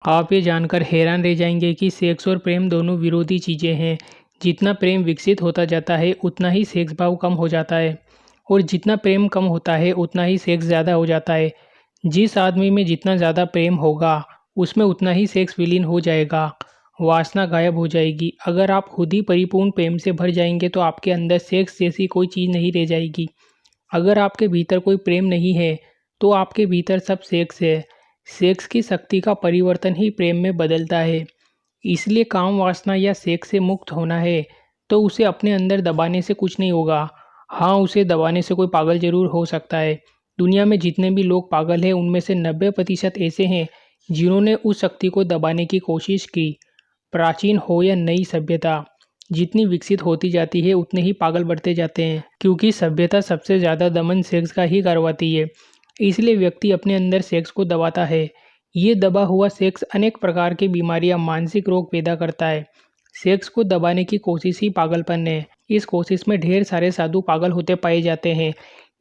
आप ये जानकर हैरान रह जाएंगे कि सेक्स और प्रेम दोनों विरोधी चीज़ें हैं। जितना प्रेम विकसित होता जाता है उतना ही सेक्स भाव कम हो जाता है और जितना प्रेम कम होता है उतना ही सेक्स ज़्यादा हो जाता है। जिस आदमी में जितना ज़्यादा प्रेम होगा उसमें उतना ही सेक्स विलीन हो जाएगा, वासना गायब हो जाएगी। अगर आप खुद ही परिपूर्ण प्रेम से भर जाएंगे तो आपके अंदर सेक्स जैसी कोई चीज़ नहीं रह जाएगी। अगर आपके भीतर कोई प्रेम नहीं है तो आपके भीतर सब सेक्स है। सेक्स की शक्ति का परिवर्तन ही प्रेम में बदलता है। इसलिए काम वासना या सेक्स से मुक्त होना है तो उसे अपने अंदर दबाने से कुछ नहीं होगा। हाँ, उसे दबाने से कोई पागल जरूर हो सकता है। दुनिया में जितने भी लोग पागल हैं उनमें से 90% ऐसे हैं जिन्होंने उस शक्ति को दबाने की कोशिश की। प्राचीन हो या नई सभ्यता, जितनी विकसित होती जाती है उतने ही पागल बढ़ते जाते हैं, क्योंकि सभ्यता सबसे ज़्यादा दमन सेक्स का ही करवाती है। इसलिए व्यक्ति अपने अंदर सेक्स को दबाता है। ये दबा हुआ सेक्स अनेक प्रकार की बीमारियां, मानसिक रोग पैदा करता है। सेक्स को दबाने की कोशिश ही पागलपन है। इस कोशिश में ढेर सारे साधु पागल होते पाए जाते हैं।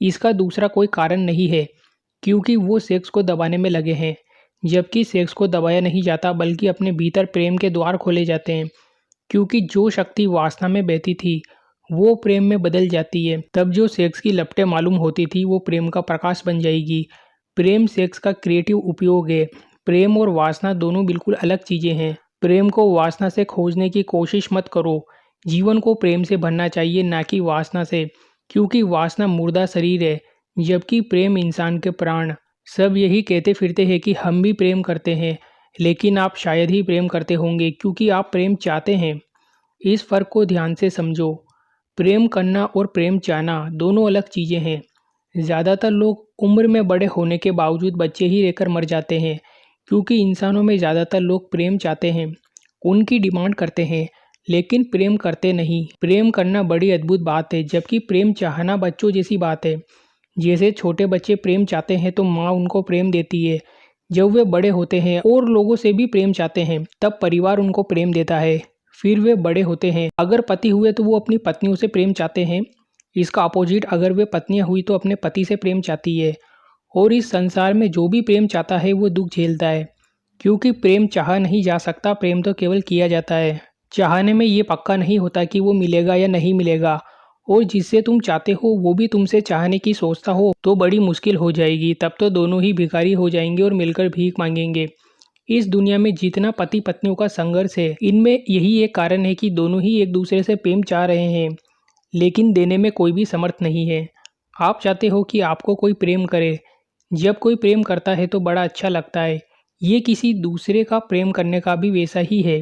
इसका दूसरा कोई कारण नहीं है, क्योंकि वो सेक्स को दबाने में लगे हैं। जबकि सेक्स को दबाया नहीं जाता बल्कि अपने भीतर प्रेम के द्वार खोले जाते हैं, क्योंकि जो शक्ति वासना में बहती थी वो प्रेम में बदल जाती है। तब जो सेक्स की लपटें मालूम होती थी वो प्रेम का प्रकाश बन जाएगी। प्रेम सेक्स का क्रिएटिव उपयोग है। प्रेम और वासना दोनों बिल्कुल अलग चीज़ें हैं। प्रेम को वासना से खोजने की कोशिश मत करो। जीवन को प्रेम से भरना चाहिए, ना कि वासना से, क्योंकि वासना मुर्दा शरीर है जबकि प्रेम इंसान के प्राण। सब यही कहते फिरते हैं कि हम भी प्रेम करते हैं, लेकिन आप शायद ही प्रेम करते होंगे क्योंकि आप प्रेम चाहते हैं। इस फर्क को ध्यान से समझो। प्रेम करना और प्रेम चाहना दोनों अलग चीज़ें हैं। ज़्यादातर लोग उम्र में बड़े होने के बावजूद बच्चे ही रहकर मर जाते हैं, क्योंकि इंसानों में ज़्यादातर लोग प्रेम चाहते हैं, उनकी डिमांड करते हैं, लेकिन प्रेम करते नहीं। प्रेम करना बड़ी अद्भुत बात है, जबकि प्रेम चाहना बच्चों जैसी बात है। जैसे छोटे बच्चे प्रेम चाहते हैं तो माँ उनको प्रेम देती है। जब वे बड़े होते हैं और लोगों से भी प्रेम चाहते हैं तब परिवार उनको प्रेम देता है। फिर वे बड़े होते हैं, अगर पति हुए तो वो अपनी पत्नियों से प्रेम चाहते हैं। इसका अपोजिट, अगर वे पत्नियां हुई तो अपने पति से प्रेम चाहती है। और इस संसार में जो भी प्रेम चाहता है वो दुख झेलता है, क्योंकि प्रेम चाहा नहीं जा सकता, प्रेम तो केवल किया जाता है। चाहने में ये पक्का नहीं होता कि वो मिलेगा या नहीं मिलेगा, और जिससे तुम चाहते हो वो भी तुमसे चाहने की सोचता हो तो बड़ी मुश्किल हो जाएगी। तब तो दोनों ही भिखारी हो जाएंगे और मिलकर भीख मांगेंगे। इस दुनिया में जितना पति पत्नियों का संघर्ष है, इनमें यही एक कारण है कि दोनों ही एक दूसरे से प्रेम चाह रहे हैं, लेकिन देने में कोई भी समर्थ नहीं है। आप चाहते हो कि आपको कोई प्रेम करे। जब कोई प्रेम करता है तो बड़ा अच्छा लगता है। ये किसी दूसरे का प्रेम करने का भी वैसा ही है,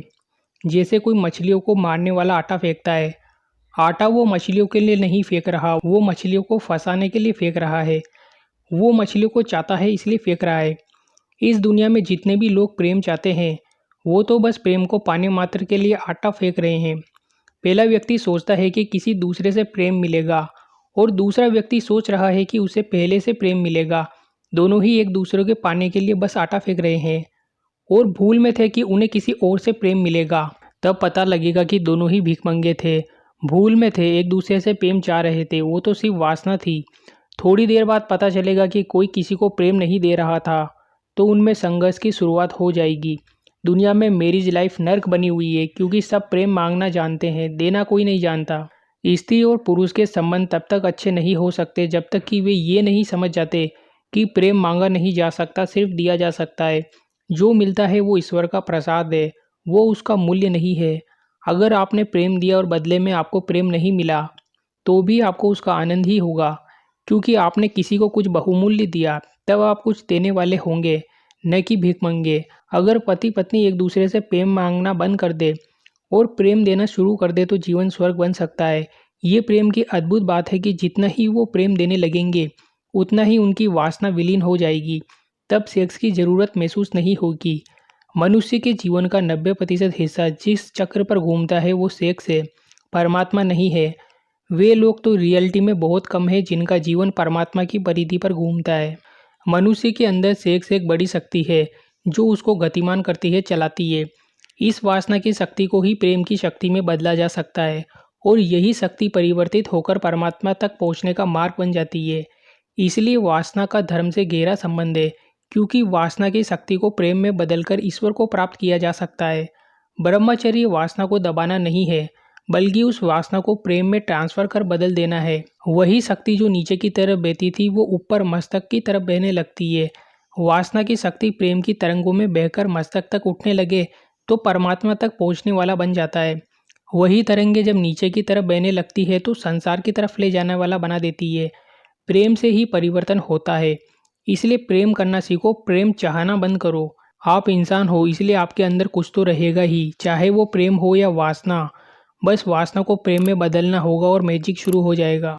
जैसे कोई मछलियों को मारने वाला आटा फेंकता है। आटा वो मछलियों के लिए नहीं फेंक रहा, वो मछलियों को फंसाने के लिए फेंक रहा है। वो मछलियों को चाहता है इसलिए फेंक रहा है। इस दुनिया में जितने भी लोग प्रेम चाहते हैं वो तो बस प्रेम को पाने मात्र के लिए आटा फेंक रहे हैं। पहला व्यक्ति सोचता है कि किसी दूसरे से प्रेम मिलेगा और दूसरा व्यक्ति सोच रहा है कि उसे पहले से प्रेम मिलेगा। दोनों ही एक दूसरे के पाने के लिए बस आटा फेंक रहे हैं और भूल में थे कि उन्हें किसी और से प्रेम मिलेगा। तब पता लगेगा कि दोनों ही भिखमंगे थे, भूल में थे, एक दूसरे से प्रेम चाह रहे थे, वो तो सिर्फ वासना थी। थोड़ी देर बाद पता चलेगा कि कोई किसी को प्रेम नहीं दे रहा था, तो उनमें संघर्ष की शुरुआत हो जाएगी। दुनिया में मैरिज लाइफ नर्क बनी हुई है, क्योंकि सब प्रेम मांगना जानते हैं, देना कोई नहीं जानता। स्त्री और पुरुष के संबंध तब तक अच्छे नहीं हो सकते जब तक कि वे ये नहीं समझ जाते कि प्रेम मांगा नहीं जा सकता, सिर्फ दिया जा सकता है। जो मिलता है वो ईश्वर का प्रसाद है, वो उसका मूल्य नहीं है। अगर आपने प्रेम दिया और बदले में आपको प्रेम नहीं मिला तो भी आपको उसका आनंद ही होगा, क्योंकि आपने किसी को कुछ बहुमूल्य दिया। तब आप कुछ देने वाले होंगे, न कि भिखमंगे। अगर पति पत्नी एक दूसरे से प्रेम मांगना बंद कर दे और प्रेम देना शुरू कर दे तो जीवन स्वर्ग बन सकता है। ये प्रेम की अद्भुत बात है कि जितना ही वो प्रेम देने लगेंगे उतना ही उनकी वासना विलीन हो जाएगी। तब सेक्स की ज़रूरत महसूस नहीं होगी। मनुष्य के जीवन का 90% हिस्सा जिस चक्र पर घूमता है वो सेक्स है, परमात्मा नहीं है। वे लोग तो रियलिटी में बहुत कम है जिनका जीवन परमात्मा की परिधि पर घूमता है। मनुष्य के अंदर सेक्स एक बड़ी शक्ति है जो उसको गतिमान करती है, चलाती है। इस वासना की शक्ति को ही प्रेम की शक्ति में बदला जा सकता है और यही शक्ति परिवर्तित होकर परमात्मा तक पहुंचने का मार्ग बन जाती है। इसलिए वासना का धर्म से गहरा संबंध है, क्योंकि वासना की शक्ति को प्रेम में बदलकर ईश्वर को प्राप्त किया जा सकता है। ब्रह्मचर्य वासना को दबाना नहीं है, बल्कि उस वासना को प्रेम में ट्रांसफर कर बदल देना है। वही शक्ति जो नीचे की तरफ बहती थी वो ऊपर मस्तक की तरफ बहने लगती है। वासना की शक्ति प्रेम की तरंगों में बहकर मस्तक तक उठने लगे तो परमात्मा तक पहुंचने वाला बन जाता है। वही तरंगे जब नीचे की तरफ बहने लगती है तो संसार की तरफ ले जाने वाला बना देती है। प्रेम से ही परिवर्तन होता है, इसलिए प्रेम करना सीखो, प्रेम चाहना बंद करो। आप इंसान हो, इसलिए आपके अंदर कुछ तो रहेगा ही, चाहे वो प्रेम हो या वासना। बस वासना को प्रेम में बदलना होगा और मैजिक शुरू हो जाएगा।